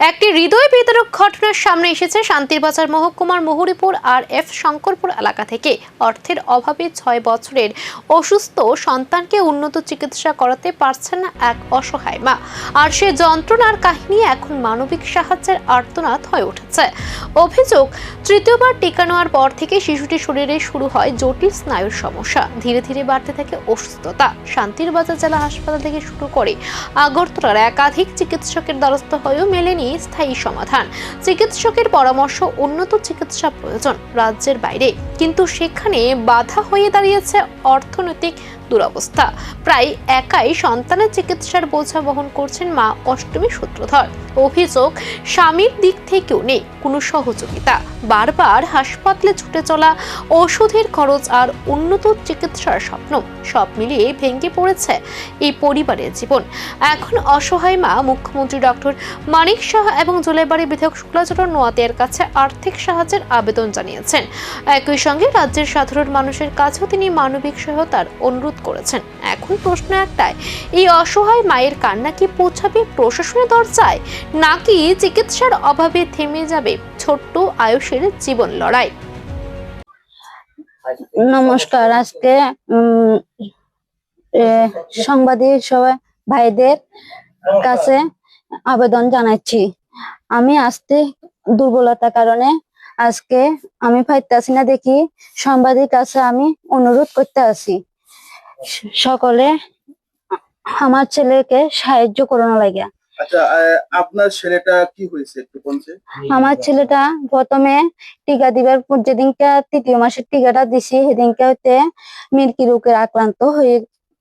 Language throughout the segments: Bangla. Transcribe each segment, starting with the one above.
একটি হৃদয় বিদারক ঘটনার সামনে এসেছে শান্তিরবাজার মহকুমার মুহুরীপুর আর এফ শঙ্করপুর এলাকা থেকে। অর্থের অভাবে 6 বছরের অসুস্থ সন্তানকে উন্নত চিকিৎসা করাতে পারছেন না এক অসহায় মা। আর সে যন্ত্রণার কাহিনী এখন মানবিক সাহায্যের আর্তনাদ হয়ে উঠেছে। অভিযোগ, তৃতীয়বার টিকা নেওয়ার পর থেকে শিশুটির শরীরে শুরু হয় জটিল স্নায়ুর সমস্যা। ধীরে ধীরে বাড়তে থাকে অসুস্থতা। শান্তিরবাজার জেলা হাসপাতাল থেকে শুরু করে আগরতলার একাধিক চিকিৎসকের দ্বারস্থ হয়েও মেলেনি স্থায়ী সমাধান। চিকিৎসকের পরামর্শ, উন্নত চিকিৎসা প্রয়োজন রাজ্যের বাইরে, কিন্তু সেখানে বাধা হয়ে দাঁড়িয়েছে অর্থনৈতিক দুরবস্থা। প্রায় একাই সন্তানের চিকিৎসার বোঝা বহন করছেন মা অষ্টমী সূত্রধর। অভিযোগ, স্বামীর দিক থেকেও নেই কোনো সহযোগিতা। বারবার হাসপাতালে ছুটে চলা, ওষুধের খরচ আর উন্নত চিকিৎসার স্বপ্ন সব মিলিয়ে ভেঙে পড়েছে এই পরিবারের জীবন। এখন অসহায় মা মুখ্যমন্ত্রী ডক্টর মানিক সাহা এবং জুলাইবাড়ি বিধায়ক শুক্লাচরণ নোয়াতিয়ার কাছে আর্থিক সাহায্যের আবেদন জানিয়েছেন। একই সঙ্গে রাজ্যের সাধারণ মানুষের কাছেও তিনি মানবিক সহায়তার অনুরোধ করেছেন। এখন প্রশ্ন একটাই, এই অসহায় মায়ের কান্না কি পৌঁছাবে প্রশাসনের দরজায়, নাকি চিকিৎসার অভাবে থেমে যাবে ছোট্ট আয়ুষের জীবন লড়াই? নমস্কার। আজকে সাংবাদিক সবাই ভাইদের কাছে আবেদন জানাচ্ছি। আমি আজকে দুর্বলতার কারণে আজকে আমি পাইতেছি না, দেখি সাংবাদিক কাছে আমি অনুরোধ করতে আসি, সকলে আমার ছেলেকে সাহায্য করানো লাগে। আচ্ছা, আপনার ছেলেটা কি হয়েছে একটু বলছেন? আমার ছেলেটা প্রথমে টিকা দিবার যেদিনকে তৃতীয় মাসের টিকাটা দিছি, সেদিনকে হইতে মিল্কি রোগের আক্রান্ত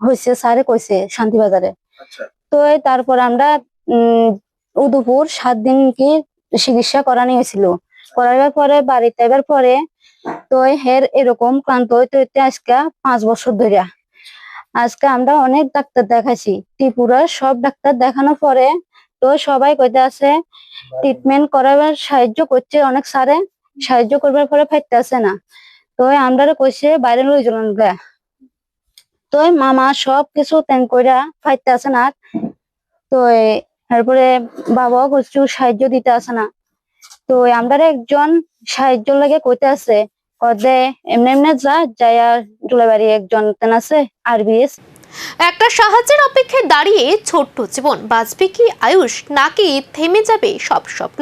হয়েছে স্যারে কইছে শান্তিবাজারে। আচ্ছা, তো তারপর আমরা উদয়পুর 7 দিন কি চিকিৎসা করানো হয়েছিল। করার পরে বাড়িতে এবার পরে তো হের এরকম ক্লান্ত হইতে হইতে আজকে 5 বছর ধরে আজকে আমরা অনেক ডাক্তার দেখাইছি, ত্রিপুরার সব ডাক্তার দেখানোর পরে তো সবাই কইতে আছে ট্রিটমেন্ট করাবার সাহায্য করছে, অনেক স্যারে সাহায্য করবার পরে ফাইতে আছে না। তো আমরা কইছে বাইরে লই চলুন গা। তো মামা সব কিছু তেন কইরা ফাইতে আছে না। তো তারপরে বাবাও কিছু সাহায্য দিতে আছে না। তো আমরা একজন সাহায্য লাগে কইতে আছে, কদে এমনি এমনি যাইয়া জুলাইবাড়ি একজন তেন আছে আরবিএস। একটা সাহায্যের অপেক্ষায় দাঁড়িয়ে ছোট্ট জীবন। বাঁচবে কি আয়ুষ, নাকি থেমে যাবে সব স্বপ্ন?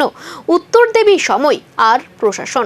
উত্তর দেবে সময় আর প্রশাসন।